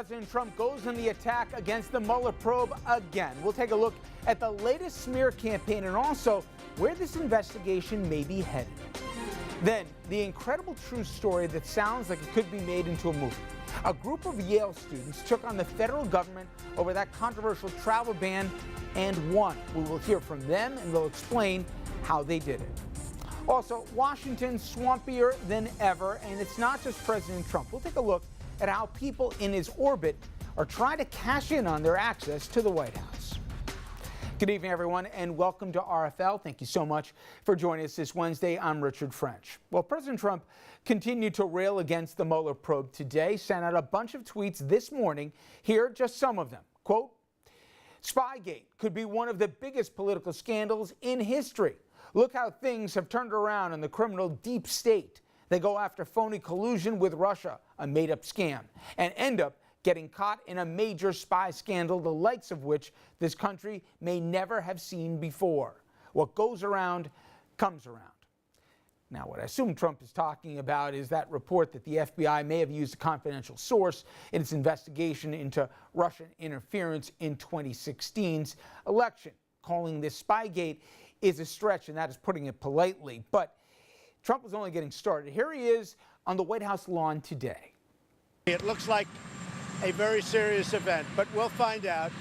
President Trump goes on the attack against the Mueller probe again. We'll take a look at the latest smear campaign and also where this investigation may be headed. Then, the incredible true story that sounds like it could be made into a movie. A group of Yale students took on the federal government over that controversial travel ban and won. We will hear from them and they'll explain how they did it. Also, Washington's swampier than ever, and it's not just President Trump. We'll take a look at how people in his orbit are trying to cash in on their access to the White House. Good evening, everyone, and welcome to RFL. Thank you so much for joining us this Wednesday. I'm Richard French. Well, President Trump continued to rail against the Mueller probe today, sent out a bunch of tweets this morning. Here are just some of them. Quote, "Spygate could be one of the biggest political scandals in history. Look how things have turned around in the criminal deep state. They go after phony collusion with Russia, a made-up scam, and end up getting caught in a major spy scandal, the likes of which this country may never have seen before. What goes around comes around." Now, what I assume Trump is talking about is that report that the FBI may have used a confidential source in its investigation into Russian interference in 2016's election. Calling this Spygate is a stretch, and that is putting it politely. But Trump was only getting started. Here he is on the White House lawn today. It looks like a very serious event, but we'll find out.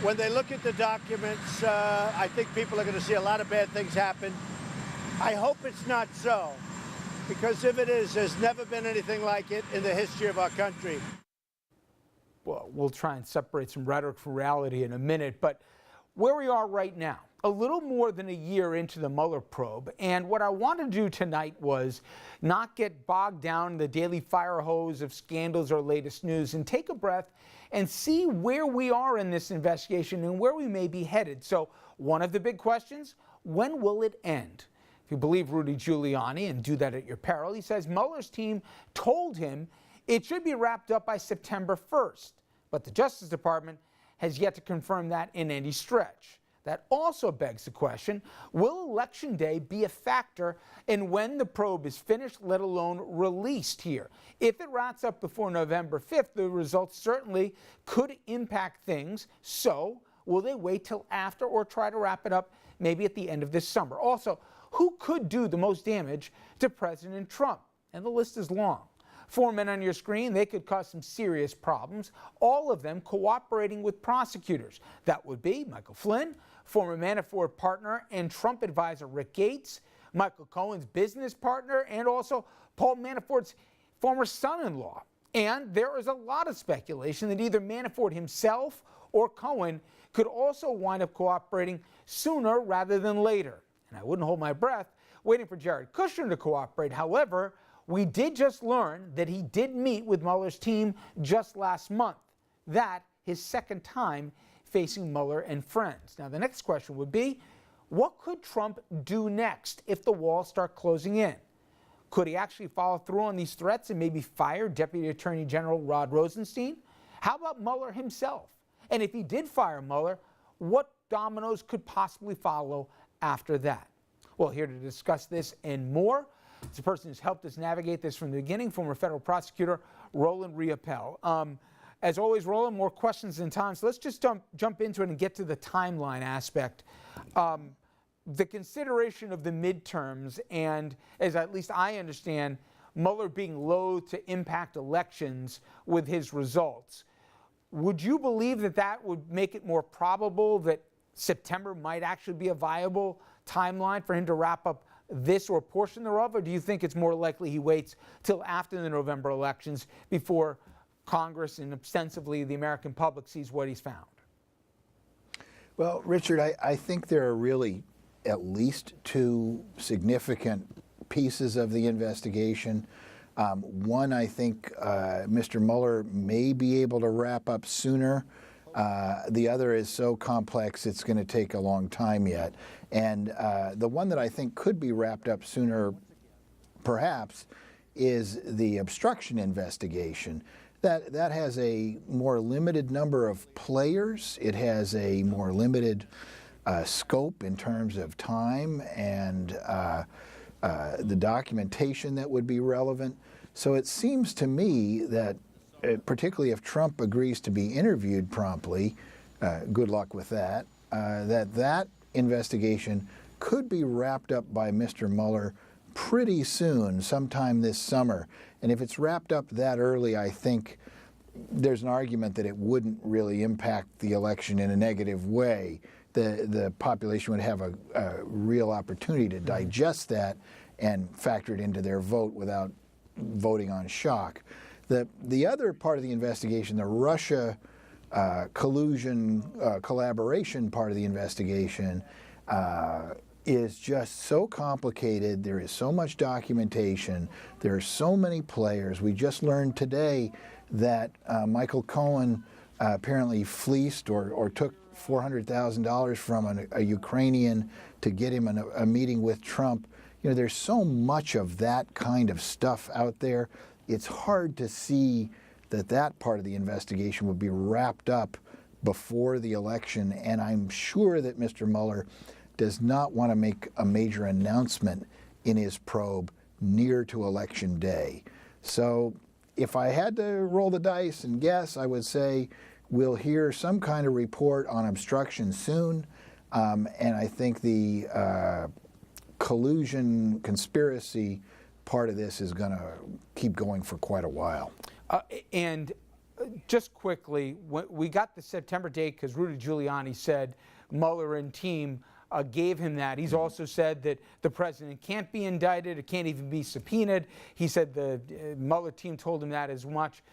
When they look at the documents, I think people are going to see a lot of bad things happen. I hope it's not so, because if it is, there's never been anything like it in the history of our country. Well, we'll try and separate some rhetoric from reality in a minute, but where we are right now, a little more than a year into the Mueller probe, and what I want to do tonight was not get bogged down in the daily fire hose of scandals or latest news and take a breath and see where we are in this investigation and where we may be headed. So one of the big questions, when will it end? If you believe Rudy Giuliani, and do that at your peril, he says Mueller's team told him it should be wrapped up by September 1st, but the Justice Department has yet to confirm that in any stretch. That also begs the question, will Election Day be a factor in when the probe is finished, let alone released here? If it wraps up before November 5th, the results certainly could impact things. So will they wait till after or try to wrap it up maybe at the end of this summer? Also, who could do the most damage to President Trump? And the list is long. 4 men on your screen, they could cause some serious problems, all of them cooperating with prosecutors. That would be Michael Flynn, former Manafort partner and Trump advisor Rick Gates, Michael Cohen's business partner, and also Paul Manafort's former son-in-law. And there is a lot of speculation that either Manafort himself or Cohen could also wind up cooperating sooner rather than later. And I wouldn't hold my breath waiting for Jared Kushner to cooperate. However, we did just learn that he did meet with Mueller's team just last month. That his second time facing Mueller and friends. Now, the next question would be, what could Trump do next if the walls start closing in? Could he actually follow through on these threats and maybe fire Deputy Attorney General Rod Rosenstein? How about Mueller himself? And if he did fire Mueller, what dominoes could possibly follow after that? Well, here to discuss this and more, it's a person who's helped us navigate this from the beginning, former federal prosecutor Roland Riopel. As always, Roland, more questions than time, so let's just jump into it and get to the timeline aspect. The consideration of the midterms and, as at least I understand, Mueller being loath to impact elections with his results. Would you believe that that would make it more probable that September might actually be a viable timeline for him to wrap up this or a portion thereof, or do you think it's more likely he waits till after the November elections before Congress and ostensibly the American public sees what he's found? Well, Richard, I think there are really at least two significant pieces of the investigation. One, I think Mr. Mueller may be able to wrap up sooner. The other is so complex it's going to take a long time yet. And the one that I think could be wrapped up sooner, perhaps, is the obstruction investigation. That has a more limited number of players. It has a more limited scope in terms of time and the documentation that would be relevant. So it seems to me that particularly if Trump agrees to be interviewed promptly, good luck with that, that investigation could be wrapped up by Mr. Mueller pretty soon, sometime this summer. And if it's wrapped up that early, I think there's an argument that it wouldn't really impact the election in a negative way. The population would have a real opportunity to digest that and factor it into their vote without voting on shock. The other part of the investigation, the Russia collusion, collaboration part of the investigation, is just so complicated. There is so much documentation. There are so many players. We just learned today that Michael Cohen apparently fleeced or took $400,000 from a Ukrainian to get him a meeting with Trump. You know, there's so much of that kind of stuff out there. It's hard to see that part of the investigation would be wrapped up before the election, and I'm sure that Mr. Mueller does not want to make a major announcement in his probe near to Election Day. So if I had to roll the dice and guess, I would say we'll hear some kind of report on obstruction soon, and I think the collusion, conspiracy part of this is going to keep going for quite a while. And just quickly, we got the September date because Rudy Giuliani said Mueller and team gave him that. He's also said that the president can't be indicted, it can't even be subpoenaed. He said the Mueller team told him that as much.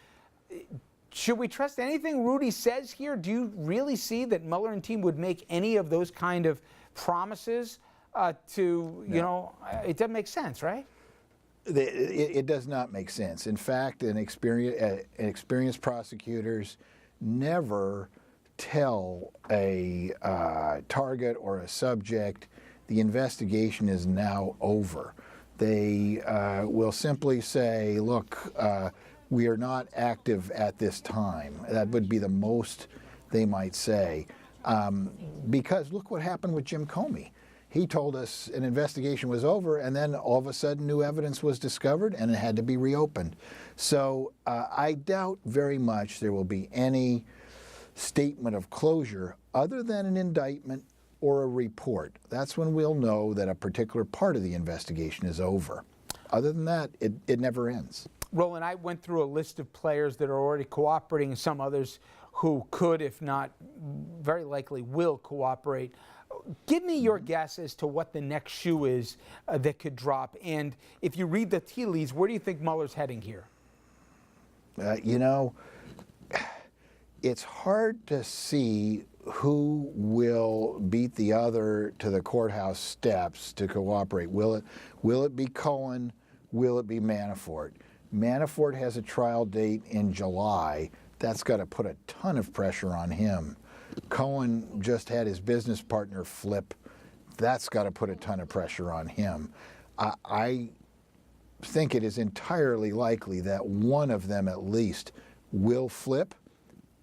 Should we trust anything Rudy says here? Do you really see that Mueller and team would make any of those kind of promises to, you know, it doesn't make sense, right? It does not make sense. In fact, experienced prosecutors never tell a target or a subject the investigation is now over. They will simply say, look, we are not active at this time. That would be the most they might say. Because look what happened with Jim Comey. He told us an investigation was over, and then all of a sudden new evidence was discovered and it had to be reopened. So I doubt very much there will be any statement of closure other than an indictment or a report. That's when we'll know that a particular part of the investigation is over. Other than that, it never ends. Roland, I went through a list of players that are already cooperating and some others who could, if not very likely will cooperate. Give me your guess as to what the next shoe is that could drop. And if you read the tea leaves, where do you think Mueller's heading here? You know, it's hard to see who will beat the other to the courthouse steps to cooperate. Will it be Cohen? Will it be Manafort? Manafort has a trial date in July. That's got to put a ton of pressure on him. Cohen just had his business partner flip. That's got to put a ton of pressure on him. I think it is entirely likely that one of them at least will flip.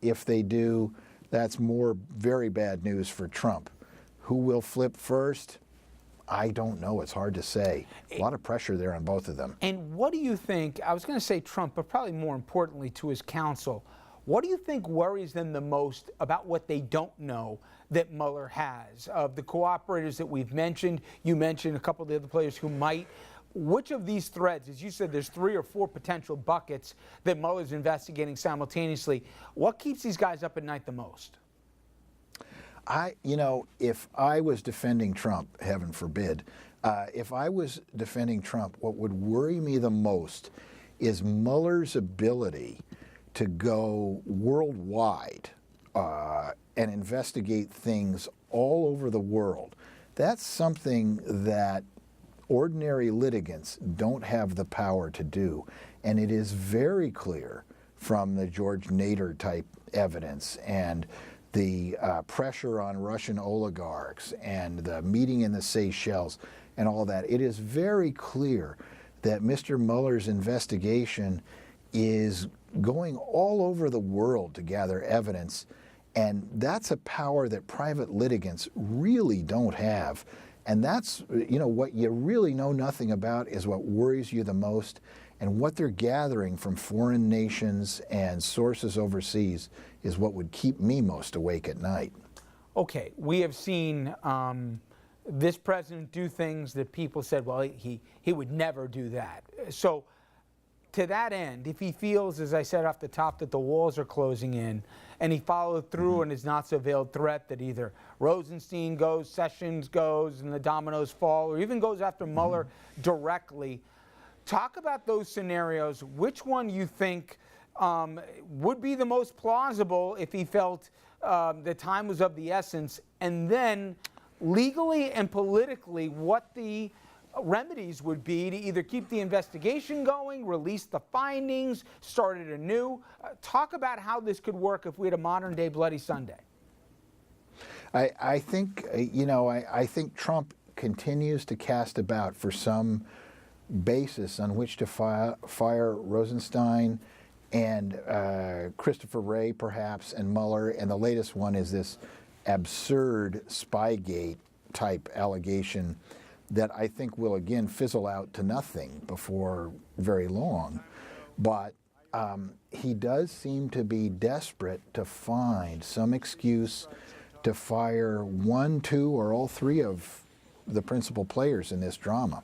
If they do, that's more very bad news for Trump. Who will flip first? I don't know. It's hard to say. A lot of pressure there on both of them. And what do you think, I was going to say Trump, but probably more importantly to his counsel, what do you think worries them the most about what they don't know that Mueller has? Of the cooperators that we've mentioned, you mentioned a couple of the other players who might. Which of these threads, as you said, there's 3 or 4 potential buckets that Mueller's investigating simultaneously. What keeps these guys up at night the most? You know, if I was defending Trump, heaven forbid, if I was defending Trump, what would worry me the most is Mueller's ability to go worldwide and investigate things all over the world. That's something that ordinary litigants don't have the power to do. And it is very clear from the George Nader type evidence and the pressure on Russian oligarchs and the meeting in the Seychelles and all that. It is very clear that Mr. Mueller's investigation is going all over the world to gather evidence, and that's a power that private litigants really don't have. And that's, you know, what you really know nothing about is what worries you the most. And what they're gathering from foreign nations and sources overseas is what would keep me most awake at night. Okay, we have seen this president do things that people said, well, he would never do that. So to that end, if he feels, as I said off the top, that the walls are closing in, and he followed through on his not-so-veiled threat that either Rosenstein goes, Sessions goes, and the dominoes fall, or even goes after Mueller directly, talk about those scenarios. Which one you think would be the most plausible if he felt the time was of the essence, and then legally and politically what the remedies would be to either keep the investigation going, release the findings, start it anew. Talk about how this could work if we had a modern-day Bloody Sunday. I think, I think Trump continues to cast about for some basis on which to fire Rosenstein and Christopher Wray, perhaps, and Mueller. And the latest one is this absurd Spygate type allegation that I think will again fizzle out to nothing before very long. But he does seem to be desperate to find some excuse to fire one, two, or all three of the principal players in this drama.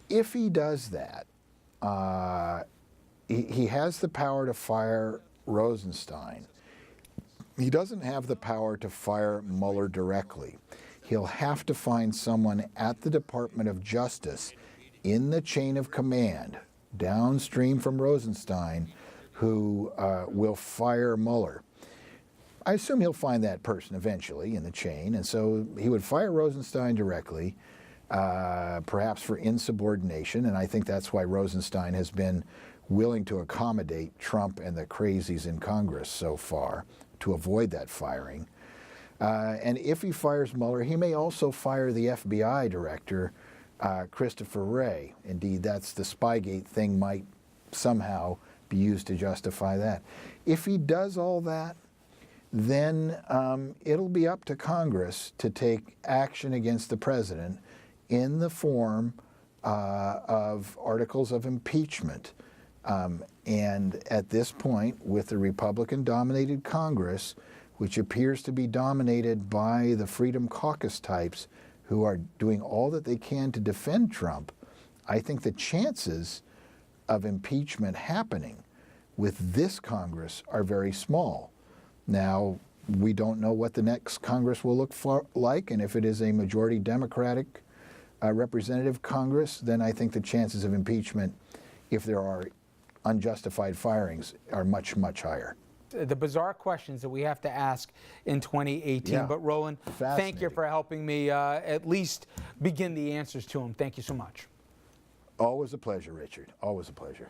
If he does that, he has the power to fire Rosenstein. He doesn't have the power to fire Mueller directly. He'll have to find someone at the Department of Justice in the chain of command, downstream from Rosenstein, who will fire Mueller. I assume he'll find that person eventually in the chain, and so he would fire Rosenstein directly, perhaps for insubordination, and I think that's why Rosenstein has been willing to accommodate Trump and the crazies in Congress so far to avoid that firing. And if he fires Mueller, he may also fire the FBI director, Christopher Wray. Indeed, that's the Spygate thing might somehow be used to justify that. If he does all that, then it'll be up to Congress to take action against the president in the form of articles of impeachment. And at this point, with the Republican-dominated Congress, which appears to be dominated by the Freedom Caucus types who are doing all that they can to defend Trump, I think the chances of impeachment happening with this Congress are very small. Now, we don't know what the next Congress will look like, and if it is a majority Democratic representative Congress, then I think the chances of impeachment, if there are unjustified firings, are much, much higher. The bizarre questions that we have to ask in 2018. Yeah. But Roland, thank you for helping me at least begin the answers to them. Thank you so much. Always a pleasure, Richard. Always a pleasure.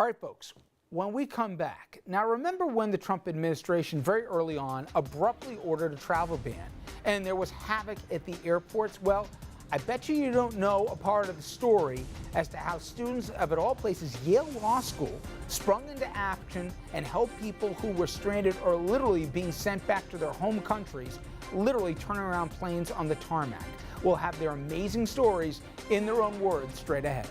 All right, folks. When we come back, now remember when the Trump administration very early on abruptly ordered a travel ban and there was havoc at the airports? Well, I bet you don't know a part of the story as to how students of, at all places, Yale Law School sprung into action and helped people who were stranded or literally being sent back to their home countries, literally turning around planes on the tarmac. We'll have their amazing stories in their own words straight ahead.